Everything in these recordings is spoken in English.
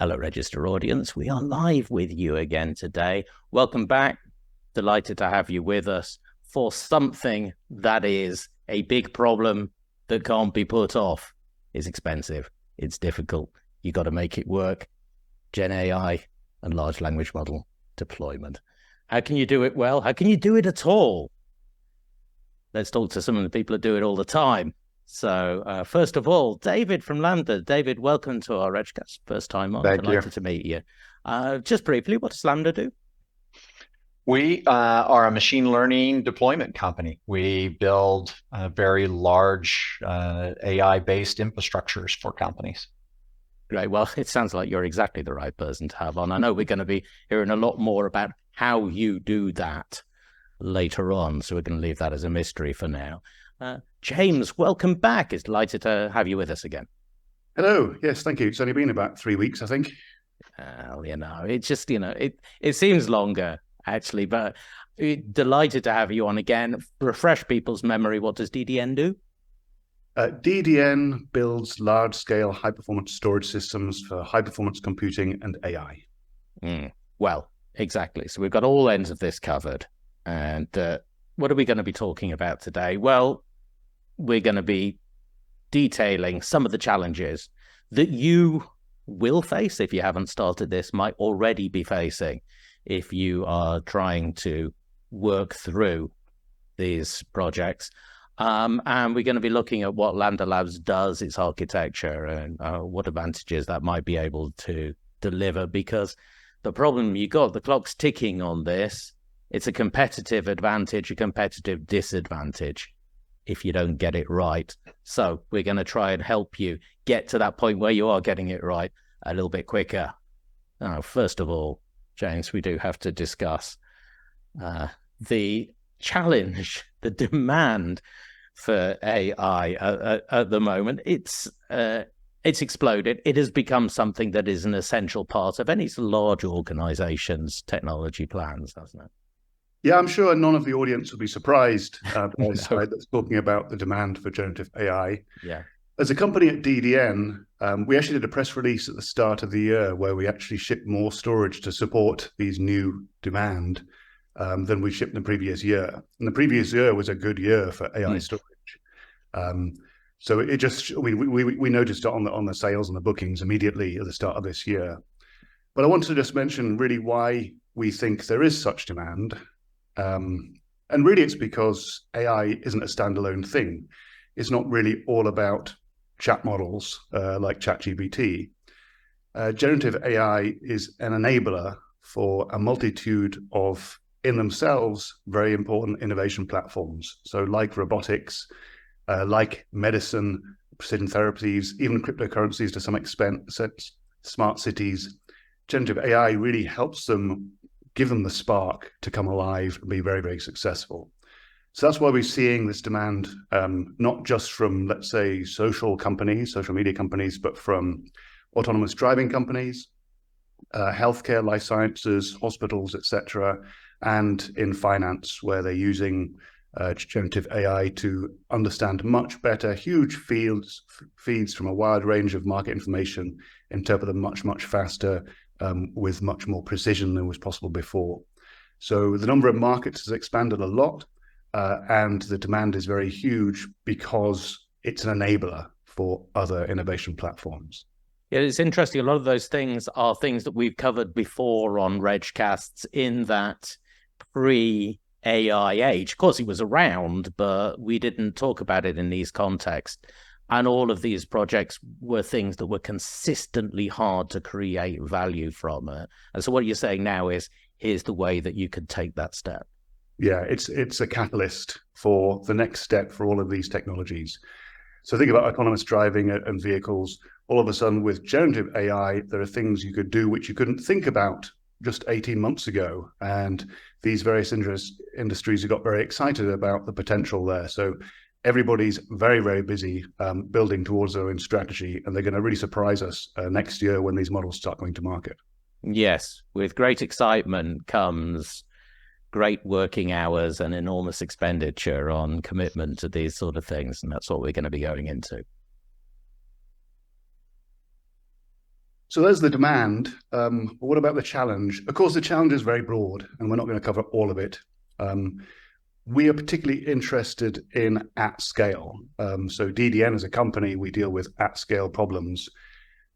Hello, register audience. We are live with you again today. Welcome back. Delighted to have you with us for something that is a big problem that can't be put off. It's expensive. It's difficult. You got to make it work. Gen AI and large language model deployment. How can you do it well? How can you do it at all? Let's talk to some of the people that do it all the time. So first of all, David from Lambda. David, welcome to our Regcast. First time on. Thank you. Delighted to meet you. Just briefly, what does Lambda do? We are a machine learning deployment company. We build very large AI-based infrastructures for companies. Great. Well, it sounds like you're exactly the right person to have on. I know we're going to be hearing a lot more about how you do that later on, so we're going to leave that as a mystery for now. James, welcome back. It's delighted to have you with us again. Hello. Yes, thank you. It's only been about 3 weeks, I think. Well, it's just, it seems longer, actually, but delighted to have you on again. Refresh people's memory. What does DDN do? DDN builds large-scale high-performance storage systems for high-performance computing and AI. Well, exactly. So we've got all ends of this covered. And what are we going to be talking about today? Well, we're going to be detailing some of the challenges that you will face if you haven't started this, might already be facing if you are trying to work through these projects. And we're going to be looking at what Lambda Labs does, its architecture, and what advantages that might be able to deliver. Because the problem you got, the clock's ticking on this. It's a competitive advantage, a competitive disadvantage if you don't get it right. So we're going to try and help you get to that point where you are getting it right a little bit quicker. Now, first of all, James, we do have to discuss the challenge, the demand for AI at the moment. It's exploded. It has become something that is an essential part of any large organization's technology plans, hasn't it? Yeah, I'm sure none of the audience will be surprised by a slide that's talking about the demand for generative AI. Yeah. As a company at DDN, we actually did a press release at the start of the year where we actually shipped more storage to support these new demand than we shipped in the previous year. And the previous year was a good year for AI storage. So it just, we noticed it on the sales and the bookings immediately at the start of this year. But I want to just mention really why we think there is such demand. And really it's because AI isn't a standalone thing. It's not really all about chat models like ChatGPT. Generative AI is an enabler for a multitude of, in themselves, very important innovation platforms. So like robotics, like medicine, precision therapies, even cryptocurrencies to some extent, smart cities. Generative AI really helps them, give them the spark to come alive and be very, very successful. So that's why we're seeing this demand, not just from, let's say, social companies, social media companies, but from autonomous driving companies, healthcare, life sciences, hospitals, etc., and in finance, where they're using generative AI to understand much better huge feeds from a wide range of market information, interpret them much, much faster, with much more precision than was possible before. So the number of markets has expanded a lot, and the demand is very huge because it's an enabler for other innovation platforms. Yeah, it's interesting. A lot of those things are things that we've covered before on Regcasts in that pre-AI age. Of course, it was around, but we didn't talk about it in these contexts. And all of these projects were things that were consistently hard to create value from. And so what you're saying now is, here's the way that you could take that step. Yeah, it's a catalyst for the next step for all of these technologies. So think about autonomous driving and vehicles. All of a sudden with generative AI, there are things you could do which you couldn't think about just 18 months ago. And these various industries have got very excited about the potential there. So everybody's very, very busy building towards their own strategy, and they're going to really surprise us next year when these models start going to market. Yes, with great excitement comes great working hours and enormous expenditure on commitment to these sort of things, and that's what we're going to be going into. So there's the demand. But what about the challenge? Of course, the challenge is very broad, and we're not going to cover all of it. We are particularly interested in at scale. So DDN as a company, we deal with at scale problems,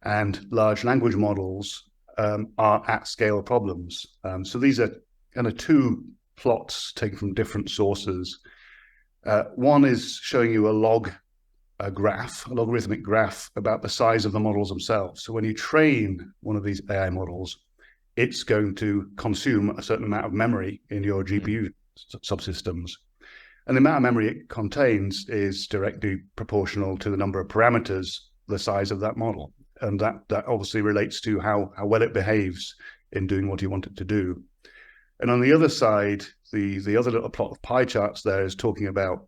and large language models are at scale problems. So these are kind of two plots taken from different sources. One is showing you a logarithmic graph about the size of the models themselves. So when you train one of these AI models, it's going to consume a certain amount of memory in your GPU subsystems. And the amount of memory it contains is directly proportional to the number of parameters, the size of that model. And that obviously relates to how well it behaves in doing what you want it to do. And on the other side, the other little plot of pie charts there is talking about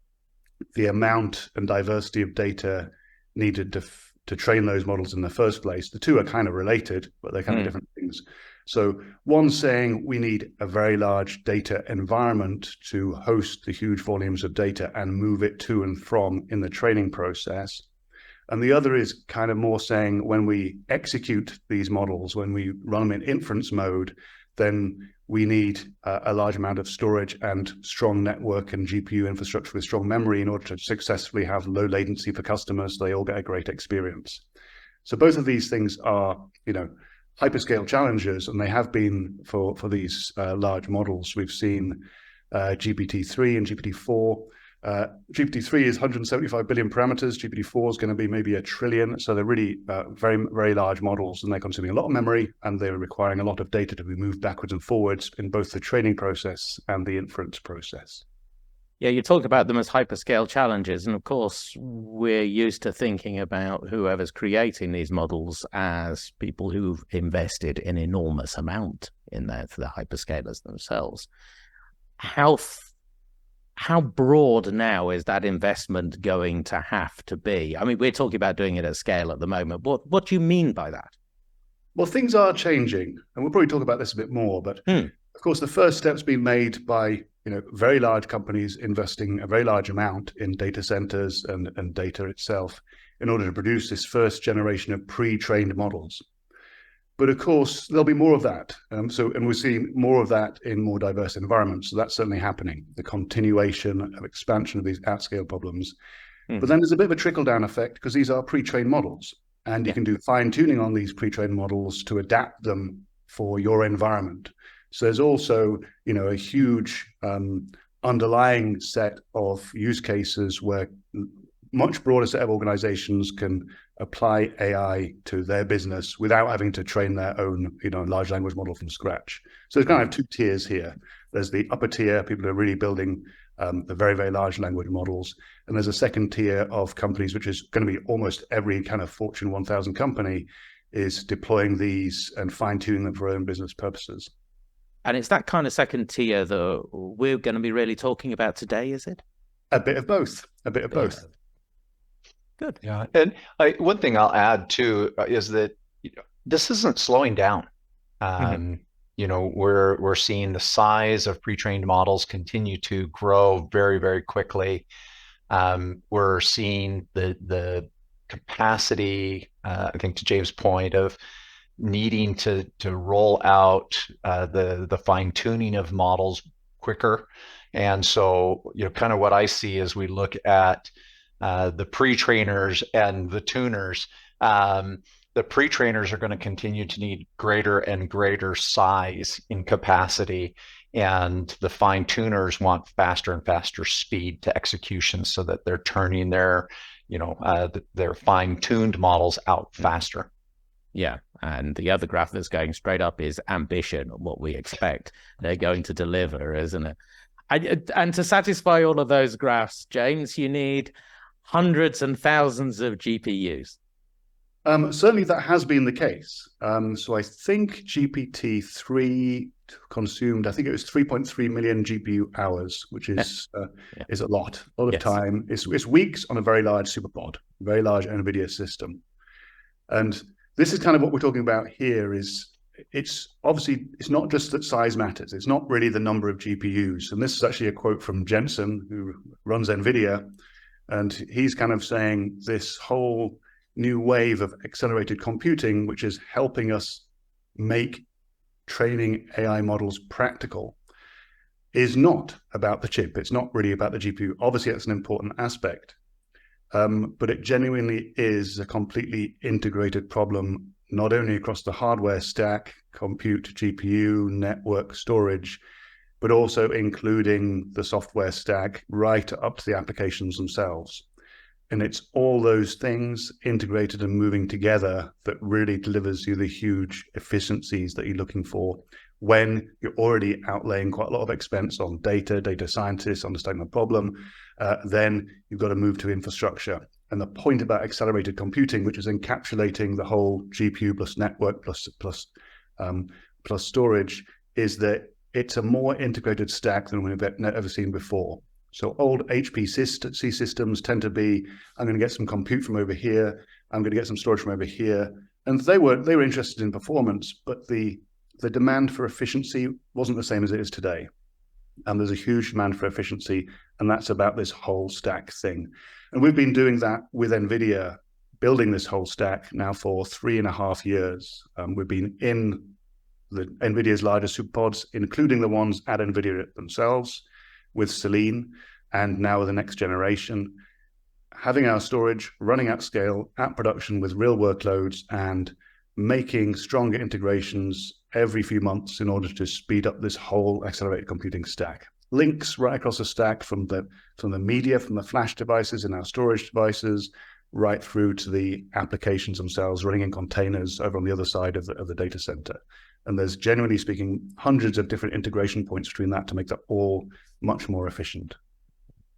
the amount and diversity of data needed to train those models in the first place. The two are kind of related, but they're kind of different things. So one's saying we need a very large data environment to host the huge volumes of data and move it to and from in the training process. And the other is kind of more saying when we execute these models, when we run them in inference mode, then we need a large amount of storage and strong network and GPU infrastructure with strong memory in order to successfully have low latency for customers. So they all get a great experience. So both of these things are, hyperscale challenges, and they have been for these large models. We've seen GPT-3 and GPT-4. GPT-3 is 175 billion parameters. GPT-4 is going to be maybe 1 trillion. So they're really very, very large models, and they're consuming a lot of memory, and they're requiring a lot of data to be moved backwards and forwards in both the training process and the inference process. Yeah, you talked about them as hyperscale challenges. And of course, we're used to thinking about whoever's creating these models as people who've invested an enormous amount in there for the hyperscalers themselves. How broad now is that investment going to have to be? I mean, we're talking about doing it at scale at the moment. What do you mean by that? Well, things are changing, and we'll probably talk about this a bit more. But of course, the first step's been made by very large companies investing a very large amount in data centers and data itself in order to produce this first generation of pre-trained models. But of course, there'll be more of that. And we're seeing more of that in more diverse environments. So that's certainly happening, the continuation of expansion of these at-scale problems. But then there's a bit of a trickle-down effect because these are pre-trained models. And you can do fine-tuning on these pre-trained models to adapt them for your environment. So there's also, a huge underlying set of use cases where much broader set of organizations can apply AI to their business without having to train their own, large language model from scratch. So there's kind of two tiers here. There's the upper tier, people who are really building the very, very large language models. And there's a second tier of companies, which is going to be almost every kind of Fortune 1000 company is deploying these and fine-tuning them for their own business purposes. And it's that kind of second tier that we're going to be really talking about today, is it? A bit of both. Good. Yeah. And one thing I'll add too is that this isn't slowing down. We're seeing the size of pre-trained models continue to grow very, very quickly. We're seeing the capacity, I think to James' point, of needing to roll out the fine-tuning of models quicker. And so, kind of what I see as we look at the pre-trainers and the tuners, the pre-trainers are going to continue to need greater and greater size in capacity, and the fine-tuners want faster and faster speed to execution so that they're turning their fine-tuned models out faster. Yeah, and the other graph that's going straight up is ambition, what we expect they're going to deliver, isn't it? And to satisfy all of those graphs, James, you need hundreds and thousands of GPUs. Certainly that has been the case. So I think GPT-3 consumed, I think it was 3.3 million GPU hours, which is a lot of time. It's weeks on a very large superpod, very large NVIDIA system. And this is kind of what we're talking about here is it's not just that size matters. It's not really the number of GPUs. And this is actually a quote from Jensen, who runs NVIDIA. And he's kind of saying this whole, new wave of accelerated computing, which is helping us make training AI models practical, is not about the chip. It's not really about the GPU. Obviously, that's an important aspect, but it genuinely is a completely integrated problem, not only across the hardware stack, compute, GPU, network, storage, but also including the software stack right up to the applications themselves. And it's all those things integrated and moving together that really delivers you the huge efficiencies that you're looking for when you're already outlaying quite a lot of expense on data scientists, understanding the problem. Then you've got to move to infrastructure. And the point about accelerated computing, which is encapsulating the whole GPU plus network plus storage, is that it's a more integrated stack than we've ever seen before. So old HPC systems tend to be, I'm going to get some compute from over here, I'm going to get some storage from over here. And they were interested in performance, but the demand for efficiency wasn't the same as it is today. And there's a huge demand for efficiency, and that's about this whole stack thing. And we've been doing that with NVIDIA, building this whole stack now for 3.5 years. We've been in the NVIDIA's largest superpods, including the ones at NVIDIA themselves, with Selene, and now with the next generation, having our storage running at scale, at production with real workloads, and making stronger integrations every few months in order to speed up this whole accelerated computing stack. Links right across the stack from the media, from the flash devices and our storage devices, right through to the applications themselves running in containers over on the other side of the data center. And there's, generally speaking, hundreds of different integration points between that to make that all much more efficient.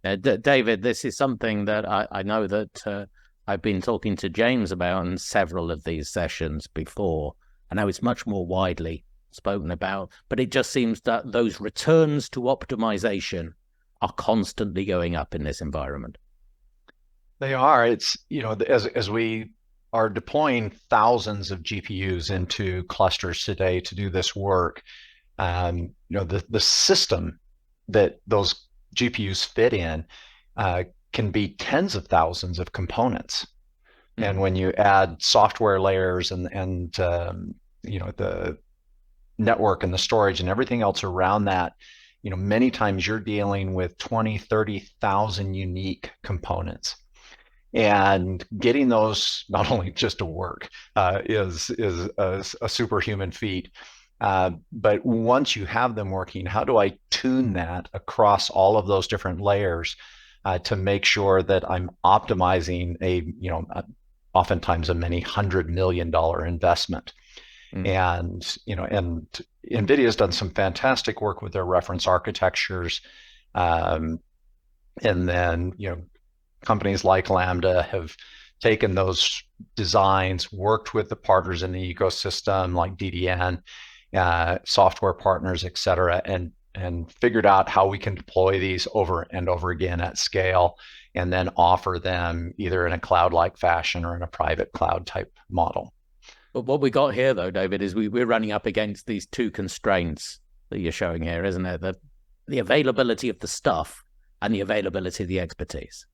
David, this is something that I know that I've been talking to James about in several of these sessions before. I know it's much more widely spoken about, but it just seems that those returns to optimization are constantly going up in this environment. They are. It's, as we are deploying thousands of GPUs into clusters today to do this work, the system that those GPUs fit in can be tens of thousands of components. Mm-hmm. And when you add software layers and the network and the storage and everything else around that, many times you're dealing with 20, 30,000 unique components. And getting those not only just to work is a superhuman feat, but once you have them working, how do I tune that across all of those different layers to make sure that I'm optimizing oftentimes a many $100 million investment? And NVIDIA has done some fantastic work with their reference architectures, and then companies like Lambda have taken those designs, worked with the partners in the ecosystem like DDN, software partners, et cetera, and figured out how we can deploy these over and over again at scale, and then offer them either in a cloud-like fashion or in a private cloud type model. But what we got here, though, David, is we're running up against these two constraints that you're showing here, isn't it? The availability of the stuff and the availability of the expertise.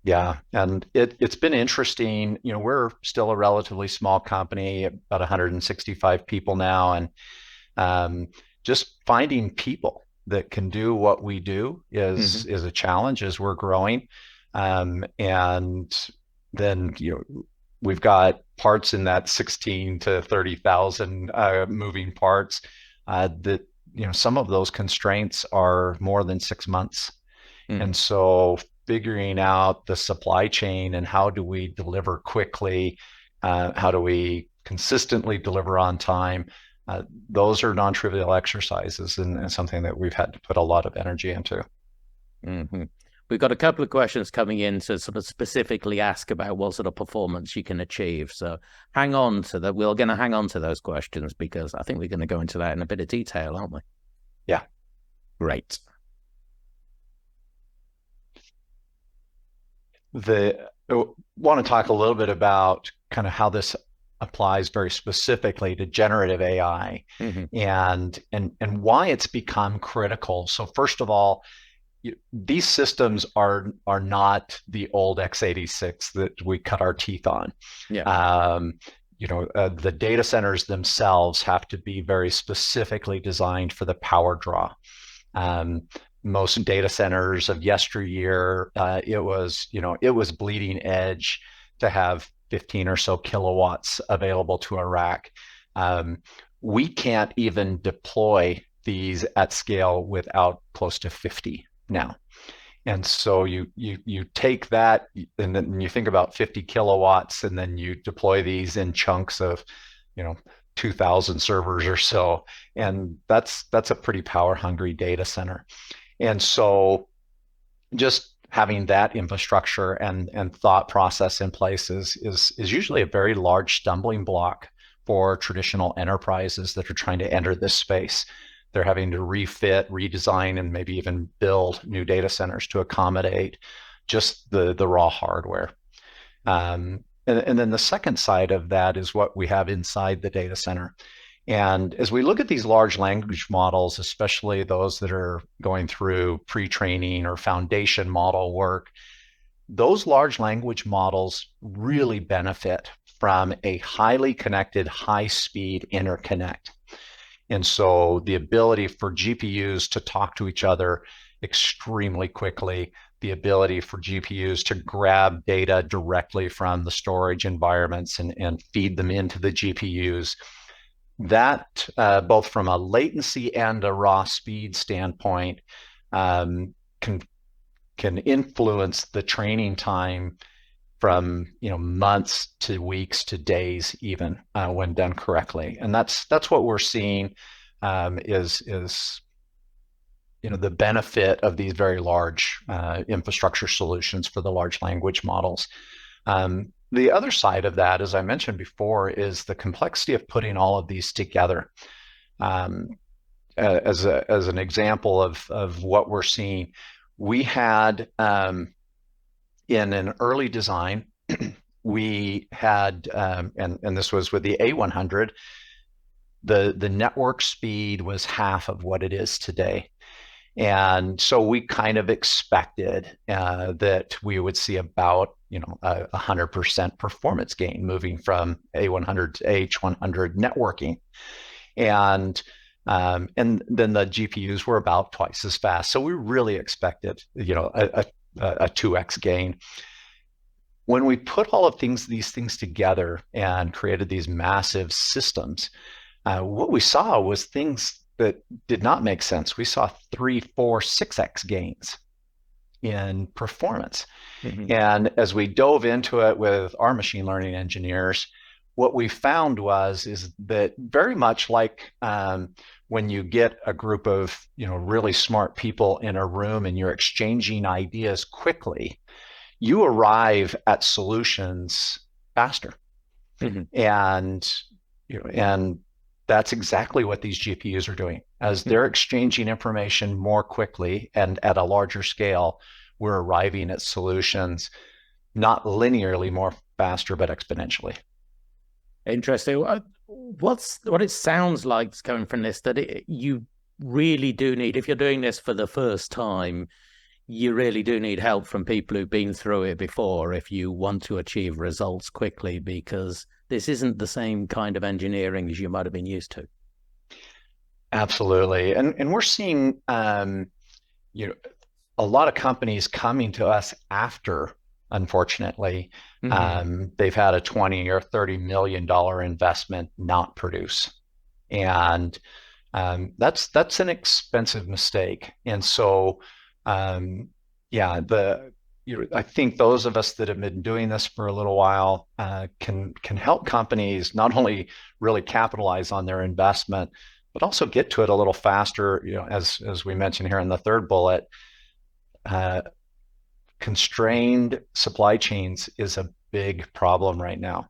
Yeah, and it's been interesting. We're still a relatively small company, about 165 people now, and just finding people that can do what we do is a challenge as we're growing. And then we've got parts in that 16 to 30,000 moving parts that some of those constraints are more than 6 months, and so figuring out the supply chain and how do we deliver quickly, how do we consistently deliver on time, those are non-trivial exercises and something that we've had to put a lot of energy into. Mm-hmm. We've got a couple of questions coming in to sort of specifically ask about what sort of performance you can achieve. So hang on to that. We're going to hang on to those questions because I think we're going to go into that in a bit of detail, aren't we? Yeah. Great. I want to talk a little bit about kind of how this applies very specifically to generative AI and why it's become critical. So first of all, these systems are not the old x86 that we cut our teeth on. Yeah. The data centers themselves have to be very specifically designed for the power draw. Most data centers of yesteryear, it was bleeding edge to have 15 or so kilowatts available to a rack. We can't even deploy these at scale without close to 50 now. And so you take that, and then you think about 50 kilowatts, and then you deploy these in chunks of 2,000 servers or so, and that's a pretty power hungry data center. And so just having that infrastructure and thought process in place is usually a very large stumbling block for traditional enterprises that are trying to enter this space. They're having to refit, redesign, and maybe even build new data centers to accommodate just the raw hardware. And then the second side of that is what we have inside the data center. And as we look at these large language models, especially those that are going through pre-training or foundation model work, those large language models really benefit from a highly connected, high-speed interconnect. And so the ability for GPUs to talk to each other extremely quickly, the ability for GPUs to grab data directly from the storage environments and feed them into the GPUs, that both from a latency and a raw speed standpoint can influence the training time from months to weeks to days, even when done correctly. And that's what we're seeing is the benefit of these very large infrastructure solutions for the large language models. The other side of that, as I mentioned before, is the complexity of putting all of these together. As an example of what we're seeing, we had in an early design, we had, and this was with the A100, the network speed was half of what it is today. And so we kind of expected that we would see about 100% performance gain moving from A100 to H100 networking. And then the GPUs were about twice as fast. So we really expected a 2x gain. When we put all of these things together and created these massive systems, what we saw was things that did not make sense. We saw 3, 4, 6x gains in performance. Mm-hmm. And as we dove into it with our machine learning engineers, what we found is that very much like when you get a group of really smart people in a room and you're exchanging ideas quickly, you arrive at solutions faster. Mm-hmm. And that's exactly what these GPUs are doing. As they're exchanging information more quickly and at a larger scale, we're arriving at solutions not linearly more faster, but exponentially. Interesting. What it sounds like is coming from this, that you really do need, if you're doing this for the first time, you really do need help from people who've been through it before if you want to achieve results quickly, because this isn't the same kind of engineering as you might have been used to. Absolutely. And we're seeing a lot of companies coming to us after, unfortunately, mm-hmm. They've had a $20 or $30 million investment not produce. And that's an expensive mistake. And so, I think those of us that have been doing this for a little while can help companies not only really capitalize on their investment, but also get to it a little faster. As we mentioned here in the third bullet, constrained supply chains is a big problem right now.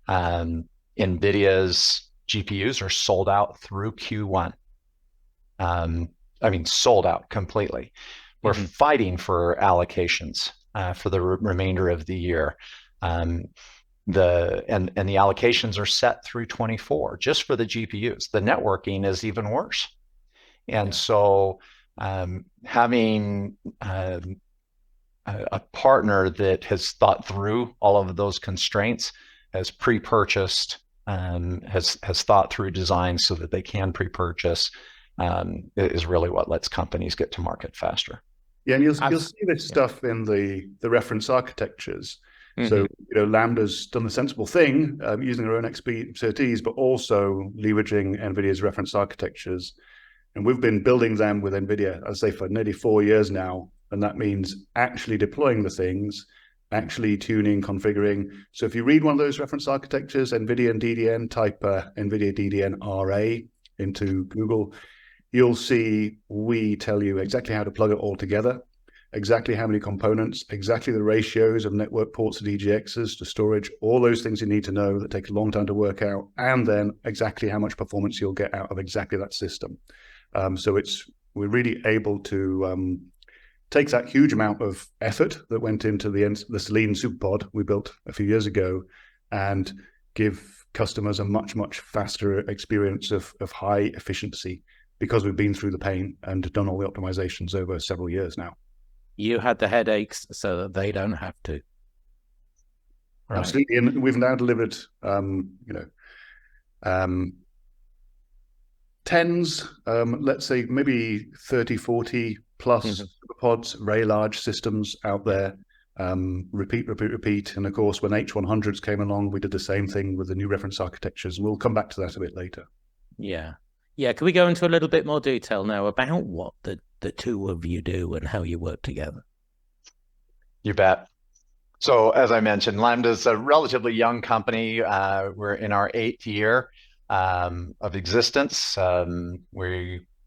NVIDIA's GPUs are sold out through Q1. Sold out completely. We're mm-hmm. fighting for allocations for the remainder of the year. The allocations are set through 24 just for the GPUs. The networking is even worse. And so having a partner that has thought through all of those constraints, has pre-purchased, has thought through designs so that they can pre-purchase, is really what lets companies get to market faster. Yeah, and you'll see this stuff in the reference architectures. So, Lambda's done the sensible thing, using their own expertise, but also leveraging NVIDIA's reference architectures. And we've been building them with NVIDIA, I'd say, for nearly 4 years now. And that means actually deploying the things, actually tuning, configuring. So if you read one of those reference architectures, NVIDIA and DDN, type NVIDIA DDN RA into Google, you'll see we tell you exactly how to plug it all together, exactly how many components, exactly the ratios of network ports to DGXs to storage, all those things you need to know that take a long time to work out, and then exactly how much performance you'll get out of exactly that system. So we're really able to take that huge amount of effort that went into the Selene SuperPod we built a few years ago and give customers a much, much faster experience of high efficiency, because we've been through the pain and done all the optimizations over several years now. You had the headaches so that they don't have to. Right. Absolutely. And we've now delivered, tens, let's say maybe 30, 40 plus pods, very large systems out there, repeat. And of course, when H100s came along, we did the same thing with the new reference architectures. We'll come back to that a bit later. Yeah. Can we go into a little bit more detail now about what the two of you do and how you work together? You bet. So as I mentioned, Lambda's a relatively young company. We're in our 8th year of existence.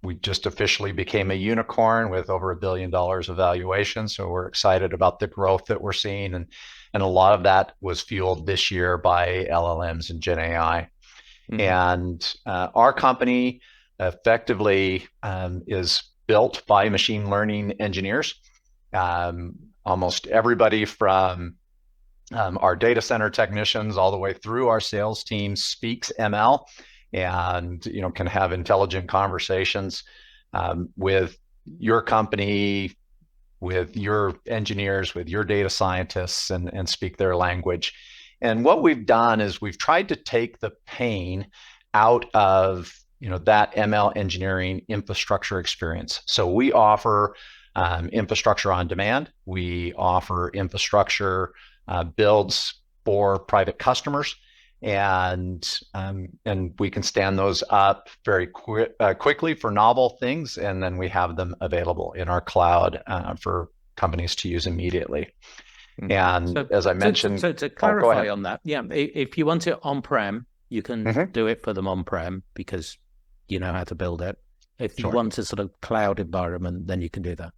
We just officially became a unicorn with over $1 billion of valuation. So we're excited about the growth that we're seeing. And a lot of that was fueled this year by LLMs and Gen AI. And our company effectively is built by machine learning engineers. Almost everybody from our data center technicians all the way through our sales team speaks ML and can have intelligent conversations with your company, with your engineers, with your data scientists, and speak their language. And what we've done is we've tried to take the pain out of that ML engineering infrastructure experience. So we offer infrastructure on demand. We offer infrastructure builds for private customers, and we can stand those up very quickly for novel things, and then we have them available in our cloud for companies to use immediately. And as I mentioned, so to clarify on that, if you want it on-prem, you can do it for them on-prem because you know how to build it. If you want a sort of cloud environment, then you can do that.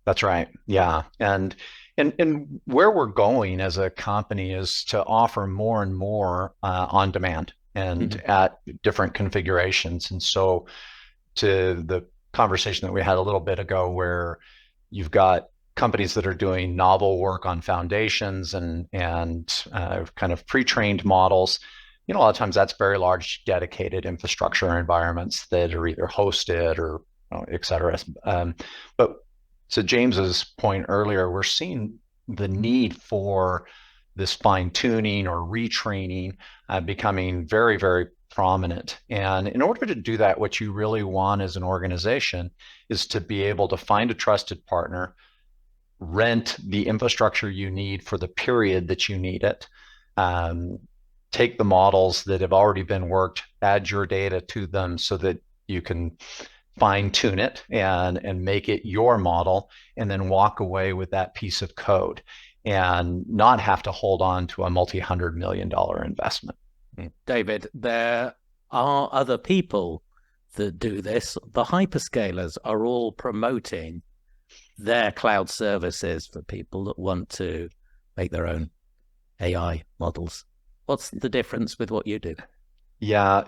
That's right. Yeah. And where we're going as a company is to offer more and more on demand and at different configurations. And so to the conversation that we had a little bit ago, where you've got companies that are doing novel work on foundations and kind of pre-trained models, a lot of times that's very large dedicated infrastructure environments that are either hosted or et cetera. But to James's point earlier, we're seeing the need for this fine tuning or retraining becoming very, very prominent. And in order to do that, what you really want as an organization is to be able to find a trusted partner, rent the infrastructure you need for the period that you need it, take the models that have already been worked, add your data to them so that you can fine tune it and make it your model, and then walk away with that piece of code and not have to hold on to a multi-$100 million investment. David, there are other people that do this. The hyperscalers are all promoting their cloud services for people that want to make their own AI models. What's the difference with what you do? Yeah,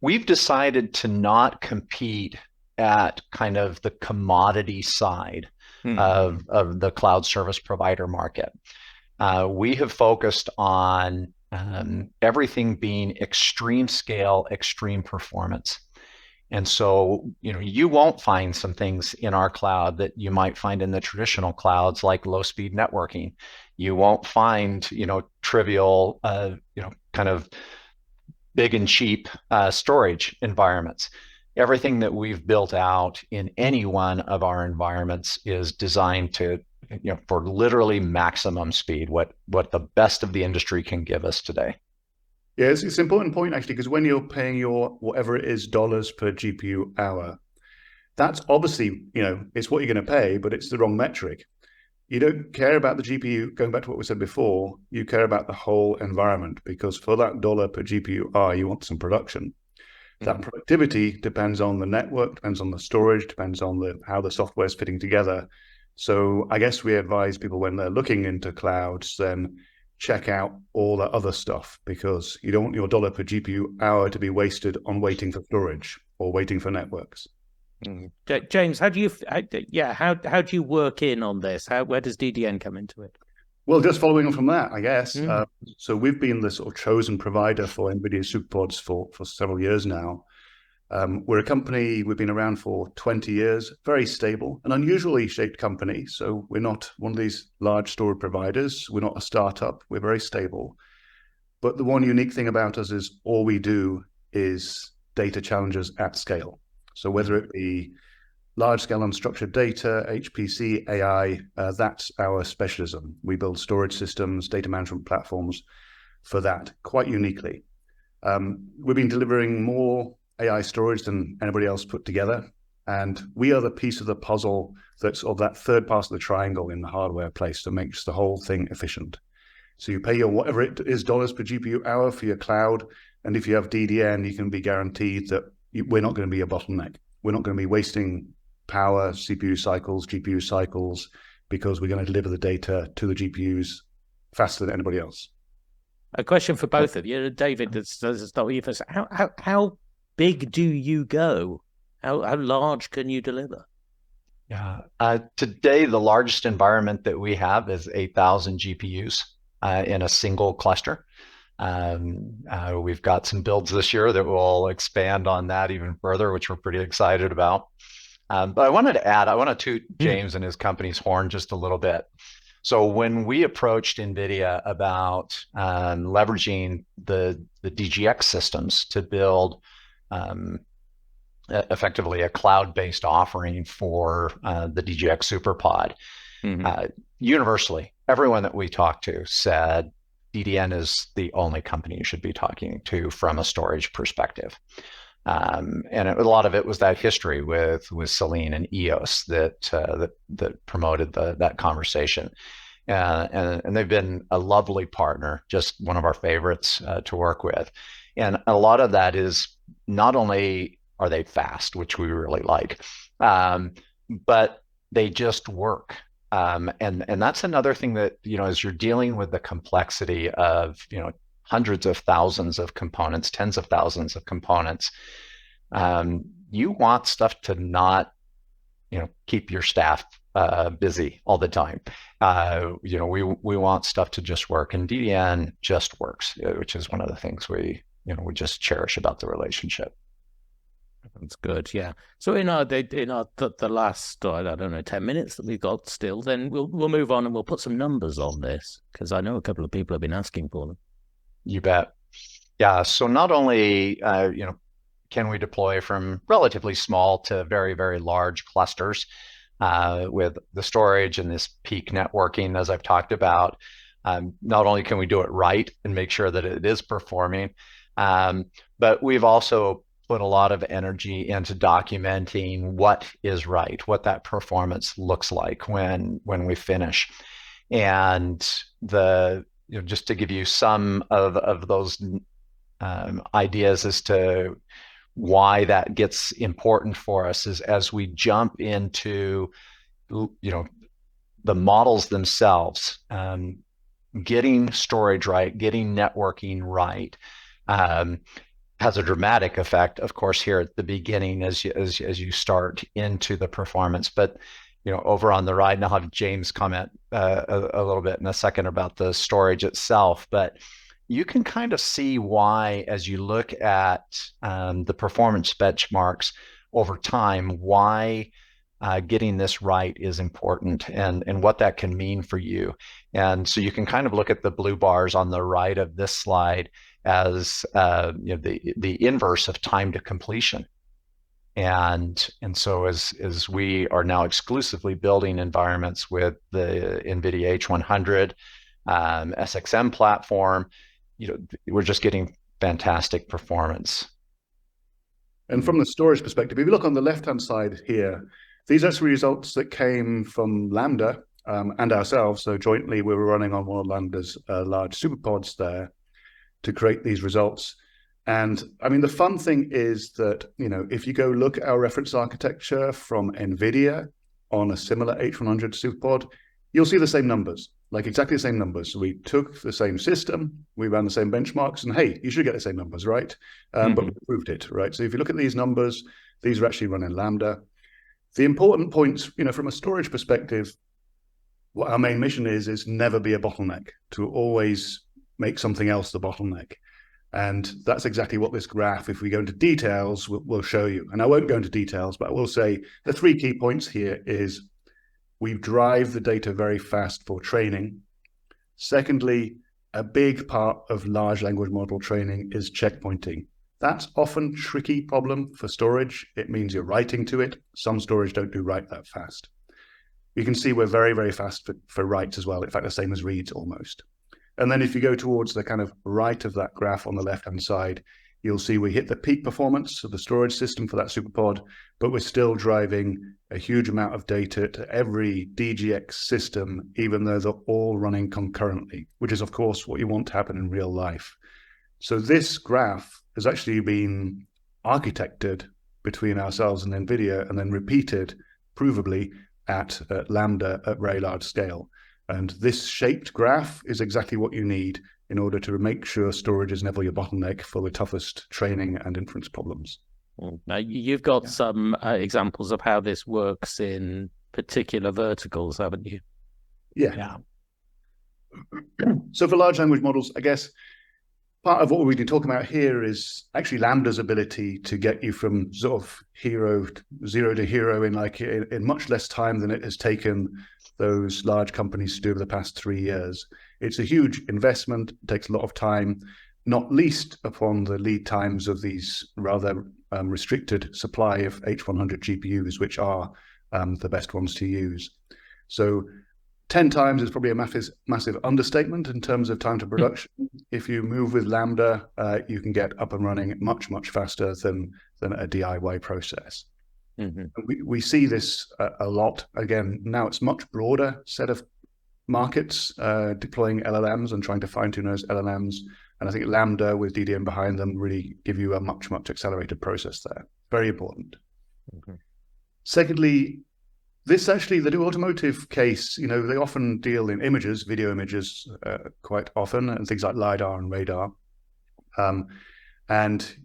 we've decided to not compete at kind of the commodity side of the cloud service provider market. We have focused on everything being extreme scale, extreme performance. And so, you won't find some things in our cloud that you might find in the traditional clouds, like low speed networking. You won't find, trivial, kind of big and cheap storage environments. Everything that we've built out in any one of our environments is designed to, for literally maximum speed, what the best of the industry can give us today. Yeah, it's an important point, actually, because when you're paying your whatever it is dollars per GPU hour, that's obviously, it's what you're going to pay, but it's the wrong metric. You don't care about the GPU, going back to what we said before, you care about the whole environment, because for that dollar per GPU hour, you want some production. That productivity depends on the network, depends on the storage, depends on how the software is fitting together. So I guess we advise people when they're looking into clouds, then check out all that other stuff, because you don't want your dollar per GPU hour to be wasted on waiting for storage or waiting for networks. James, how do you work in on this? Where does DDN come into it? Well, just following on from that, I guess. So we've been the sort of chosen provider for NVIDIA SuperPods for several years now. We're a company, we've been around for 20 years, very stable, an unusually shaped company. So we're not one of these large storage providers. We're not a startup. We're very stable. But the one unique thing about us is all we do is data challenges at scale. So whether it be large-scale unstructured data, HPC, AI, that's our specialism. We build storage systems, data management platforms for that, quite uniquely. We've been delivering more AI storage than anybody else put together, and we are the piece of the puzzle that's of that third part of the triangle in the hardware place that makes the whole thing efficient. So you pay your whatever it is dollars per GPU hour for your cloud, and if you have DDN, you can be guaranteed that we're not going to be a bottleneck. We're not going to be wasting power, CPU cycles, GPU cycles, because we're going to deliver the data to the GPUs faster than anybody else. A question for both of you, David. Let's start with you first. How big do you go? How large can you deliver? Yeah. Today, the largest environment that we have is 8,000 GPUs in a single cluster. We've got some builds this year that will expand on that even further, which we're pretty excited about. But I want to toot James and his company's horn just a little bit. So when we approached NVIDIA about leveraging the DGX systems to build effectively a cloud-based offering for the DGX SuperPod, universally, everyone that we talked to said DDN is the only company you should be talking to from a storage perspective. And a lot of it was that history with Selene and EOS that promoted that conversation. And they've been a lovely partner, just one of our favorites to work with. And a lot of that is not only are they fast, which we really like, but they just work. And that's another thing that, as you're dealing with the complexity of, hundreds of thousands of components, tens of thousands of components, you want stuff to not, keep your staff busy all the time. We want stuff to just work, and DDN just works, which is one of the things we just cherish about the relationship. That's good, yeah. So in the last, I don't know, 10 minutes that we've got still, then we'll move on and we'll put some numbers on this, because I know a couple of people have been asking for them. You bet. Yeah. So not only can we deploy from relatively small to very, very large clusters with the storage and this peak networking, as I've talked about, not only can we do it right and make sure that it is performing, but we've also put a lot of energy into documenting what is right, what that performance looks like when we finish. And just to give you some of those ideas as to why that gets important for us, is as we jump into the models themselves, getting storage right, getting networking right, has a dramatic effect, of course, here at the beginning as you start into the performance. But over on the right, and I'll have James comment a little bit in a second about the storage itself. But you can kind of see why, as you look at the performance benchmarks over time, why getting this right is important, and what that can mean for you. And so you can kind of look at the blue bars on the right of this slide as the inverse of time to completion. And so as we are now exclusively building environments with the NVIDIA H100 SXM platform, we're just getting fantastic performance. And from the storage perspective, if you look on the left-hand side here, these are actually results that came from Lambda and ourselves. So jointly, we were running on one of Lambda's large superpods there to create these results. And I mean, the fun thing is that, if you go look at our reference architecture from NVIDIA on a similar H100 superpod, you'll see the same numbers, like exactly the same numbers. So we took the same system, we ran the same benchmarks, and hey, you should get the same numbers, right? But we proved it, right? So if you look at these numbers, these are actually run in Lambda. The important points, from a storage perspective, what our main mission is never be a bottleneck, to always make something else the bottleneck. And that's exactly what this graph, if we go into details, will show you. And I won't go into details, but I will say the 3 key points here is we drive the data very fast for training. Secondly, a big part of large language model training is checkpointing. That's often a tricky problem for storage. It means you're writing to it. Some storage don't do write that fast. You can see we're very, very fast for writes as well. In fact, the same as reads almost. And then if you go towards the kind of right of that graph on the left-hand side, you'll see we hit the peak performance of the storage system for that superpod, but we're still driving a huge amount of data to every DGX system, even though they're all running concurrently, which is, of course, what you want to happen in real life. So this graph has actually been architected between ourselves and NVIDIA and then repeated, provably, at Lambda at very large scale. And this shaped graph is exactly what you need in order to make sure storage is never your bottleneck for the toughest training and inference problems. Now, you've got some examples of how this works in particular verticals, haven't you? Yeah. So for large language models, I guess part of what we've been talking about here is actually Lambda's ability to get you from sort of zero to hero in much less time than it has taken those large companies to do over the past 3 years. It's a huge investment, it takes a lot of time, not least upon the lead times of these rather restricted supply of H100 GPUs, which are the best ones to use. So 10 times is probably a massive understatement in terms of time to production. If you move with Lambda, you can get up and running much, much faster than a DIY process. We see this a lot. Again, now it's much broader set of markets deploying LLMs and trying to fine-tune those LLMs. And I think Lambda with DDN behind them really give you a much, much accelerated process there. Very important. Secondly, this actually, the automotive case, they often deal in images, video images quite often, and things like LiDAR and radar. And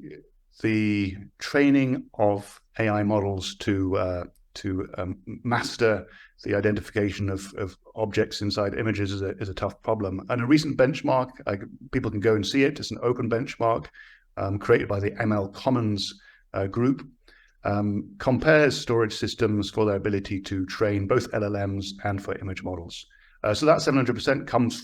the training of AI models to master the identification of objects inside images is a tough problem. And a recent benchmark, people can go and see it. It's an open benchmark created by the ML Commons group. Compares storage systems for their ability to train both LLMs and for image models. So that 700% comes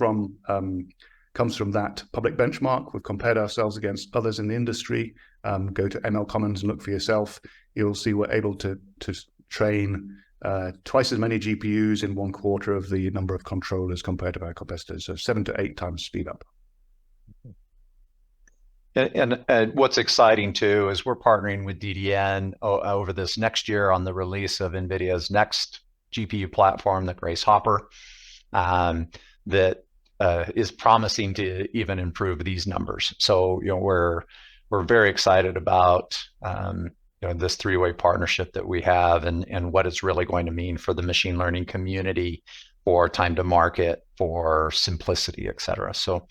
from that public benchmark. We've compared ourselves against others in the industry. Go to ML Commons and look for yourself. You'll see we're able to train twice as many GPUs in 1/4 of the number of controllers compared to our competitors. So 7 to 8 times speed up. And what's exciting too is we're partnering with DDN over this next year on the release of NVIDIA's next GPU platform, the Grace Hopper, that is promising to even improve these numbers. So we're very excited about this 3-way partnership that we have and what it's really going to mean for the machine learning community, for time to market, for simplicity, et cetera. So.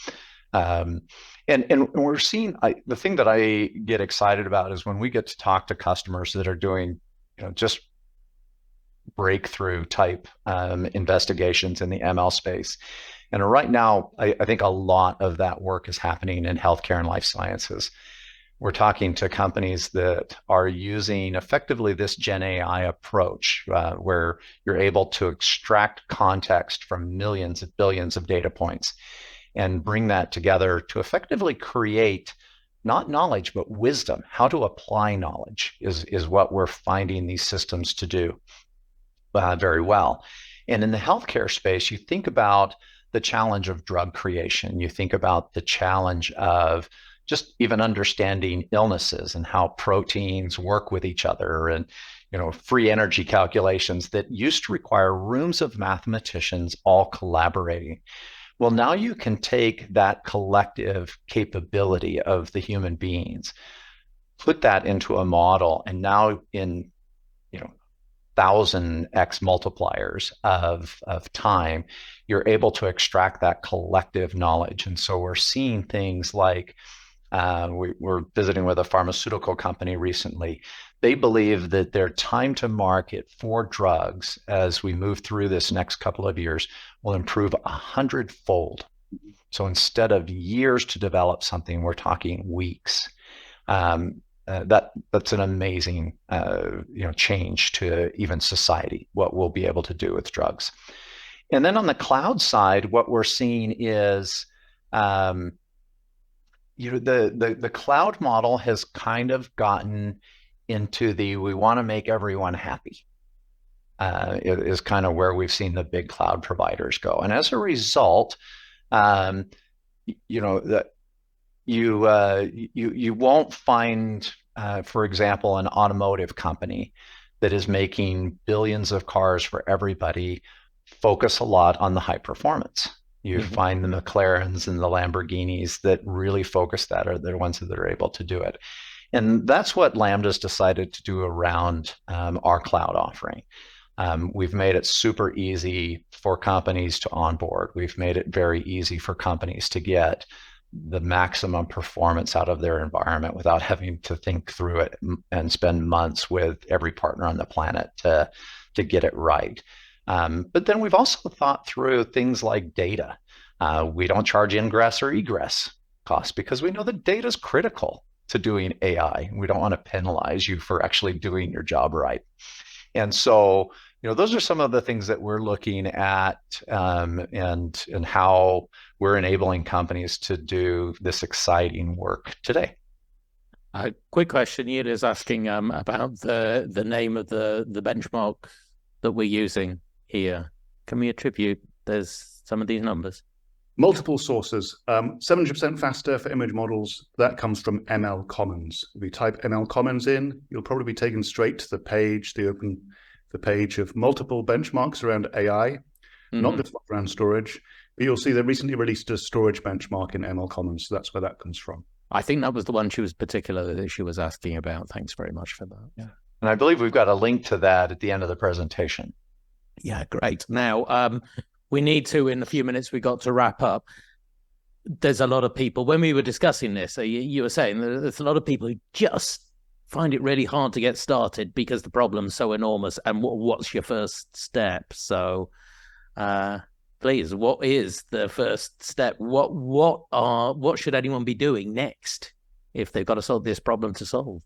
And we're seeing, the thing that I get excited about is when we get to talk to customers that are doing, just breakthrough type investigations in the ML space, And right now, I think a lot of that work is happening in healthcare and life sciences. We're talking to companies that are using effectively this Gen AI approach, where you're able to extract context from millions of billions of data points and bring that together to effectively create not knowledge, but wisdom. How to apply knowledge is what we're finding these systems to do very well. And in the healthcare space, you think about the challenge of drug creation. You think about the challenge of just even understanding illnesses and how proteins work with each other, and free energy calculations that used to require rooms of mathematicians all collaborating. Well, now you can take that collective capability of the human beings, put that into a model, and now in 1,000x multipliers of time, you're able to extract that collective knowledge. And so we're seeing things like we're visiting with a pharmaceutical company recently. They believe that their time to market for drugs as we move through this next couple of years will improve 100-fold. So instead of years to develop something, we're talking weeks. That's an amazing change to even society, what we'll be able to do with drugs. And then on the cloud side, what we're seeing is the cloud model has kind of gotten into we want to make everyone happy. It is kind of where we've seen the big cloud providers go. And as a result, you won't find, for example, an automotive company that is making billions of cars for everybody focus a lot on the high performance. You find the McLarens and the Lamborghinis that really focus that are the ones that are able to do it. And that's what Lambda's decided to do around our cloud offering. We've made it super easy for companies to onboard. We've made it very easy for companies to get the maximum performance out of their environment without having to think through it and spend months with every partner on the planet to get it right. But then we've also thought through things like data. We don't charge ingress or egress costs because we know that data is critical to doing AI. We don't want to penalize you for actually doing your job right. And so, those are some of the things that we're looking at, and how we're enabling companies to do this exciting work today. A quick question. Ian is asking about the name of the benchmark that we're using here. Can we attribute there's some of these numbers? Multiple sources. 70% faster for image models. That comes from ML Commons. If you type ML Commons in, you'll probably be taken straight to the page, the page of multiple benchmarks around AI, not just around storage. But you'll see they recently released a storage benchmark in ML Commons. So that's where that comes from. I think that was the one she was asking about. Thanks very much for that. Yeah. And I believe we've got a link to that at the end of the presentation. Yeah, great. Now, we need to, in a few minutes, we got to wrap up. There's a lot of people, when we were discussing this, you were saying there's a lot of people who just find it really hard to get started because the problem's so enormous. And what's your first step? So please, what is the first step? What should anyone be doing next if they've got to solve this problem to solve?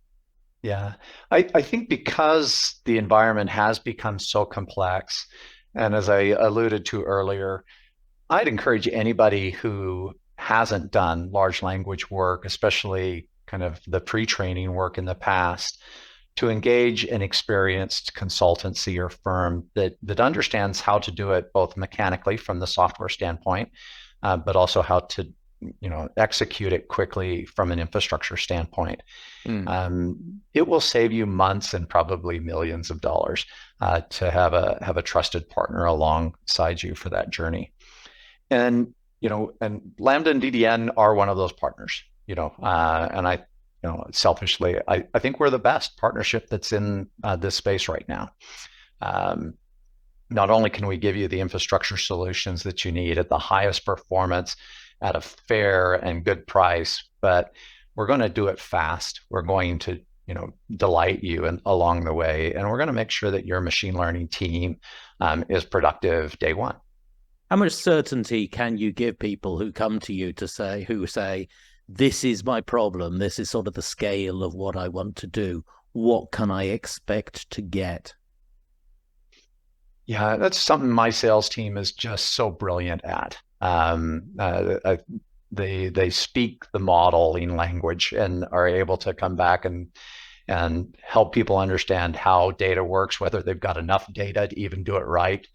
Yeah, I think because the environment has become so complex, and as I alluded to earlier, I'd encourage anybody who hasn't done large language work, especially kind of the pre-training work in the past, to engage an experienced consultancy or firm that understands how to do it both mechanically from the software standpoint, but also how to execute it quickly from an infrastructure standpoint. It will save you months and probably millions of dollars to have a trusted partner alongside you for that journey. And Lambda and DDN are one of those partners. And I selfishly, I think we're the best partnership that's in this space right now. Not only can we give you the infrastructure solutions that you need at the highest performance at a fair and good price, but we're going to do it fast. We're going to, delight you along the way, and we're going to make sure that your machine learning team is productive day one. How much certainty can you give people who come to you who say, this is my problem, this is sort of the scale of what I want to do, what can I expect to get? Yeah, that's something my sales team is just so brilliant at. They speak the modeling language and are able to come back and help people understand how data works, whether they've got enough data to even do it right,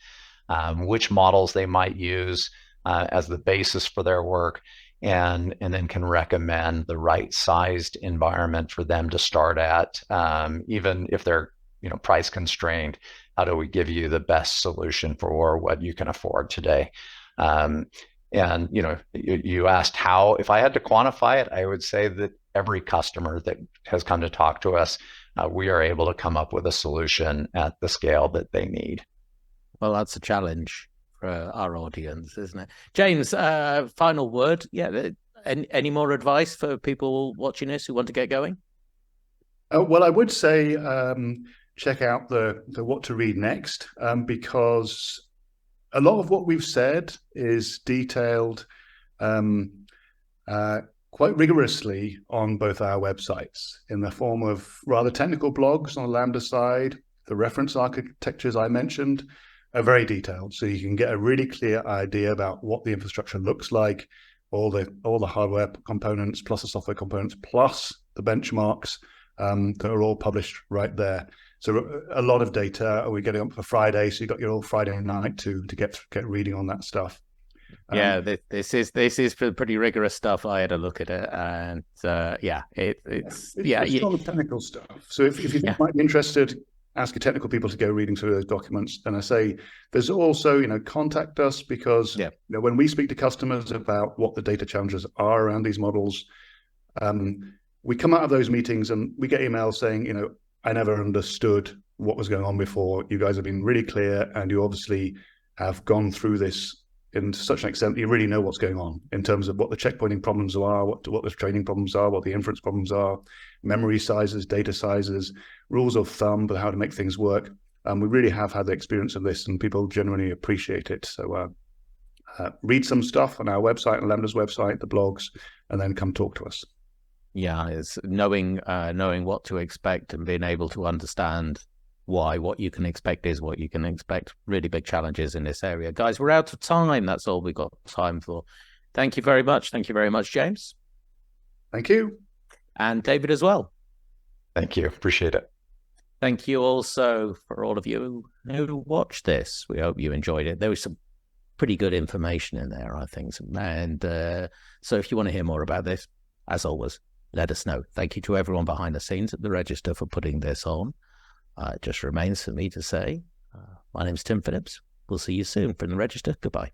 which models they might use as the basis for their work, and then can recommend the right sized environment for them to start at, even if they're price constrained. How do we give you the best solution for what you can afford today? And you asked how. If I had to quantify it, I would say that every customer that has come to talk to us, we are able to come up with a solution at the scale that they need. Well, that's a challenge for our audience, isn't it? James, final word. Yeah, any more advice for people watching this who want to get going? Well, I would say check out the what to read next, because a lot of what we've said is detailed quite rigorously on both our websites in the form of rather technical blogs on the Lambda side. The reference architectures I mentioned are very detailed, so you can get a really clear idea about what the infrastructure looks like, all the hardware components plus the software components plus the benchmarks that are all published right there. So a lot of data. We're getting up for Friday, so you got your all Friday night to get reading on that stuff. Yeah, this is pretty rigorous stuff. I had a look at it, and it's a lot of technical stuff. So if you think you might be interested, ask your technical people to go reading through those documents. And I say there's also contact us, because when we speak to customers about what the data challenges are around these models, we come out of those meetings and we get emails saying, I never understood what was going on before. You guys have been really clear, and you obviously have gone through this in such an extent that you really know what's going on in terms of what the checkpointing problems are, what the training problems are, what the inference problems are, memory sizes, data sizes, rules of thumb for how to make things work. We really have had the experience of this, and people generally appreciate it. So read some stuff on our website, on Lambda's website, the blogs, and then come talk to us. Yeah, it's knowing what to expect and being able to understand why what you can expect is what you can expect. Really big challenges in this area. Guys, we're out of time. That's all we've got time for. Thank you very much. Thank you very much, James. Thank you. And David as well. Thank you. Appreciate it. Thank you also for all of you who watched this. We hope you enjoyed it. There was some pretty good information in there, I think. And so if you want to hear more about this, as always, let us know. Thank you to everyone behind the scenes at the Register for putting this on. It just remains for me to say, my name's Tim Phillips. We'll see you soon from the Register. Goodbye.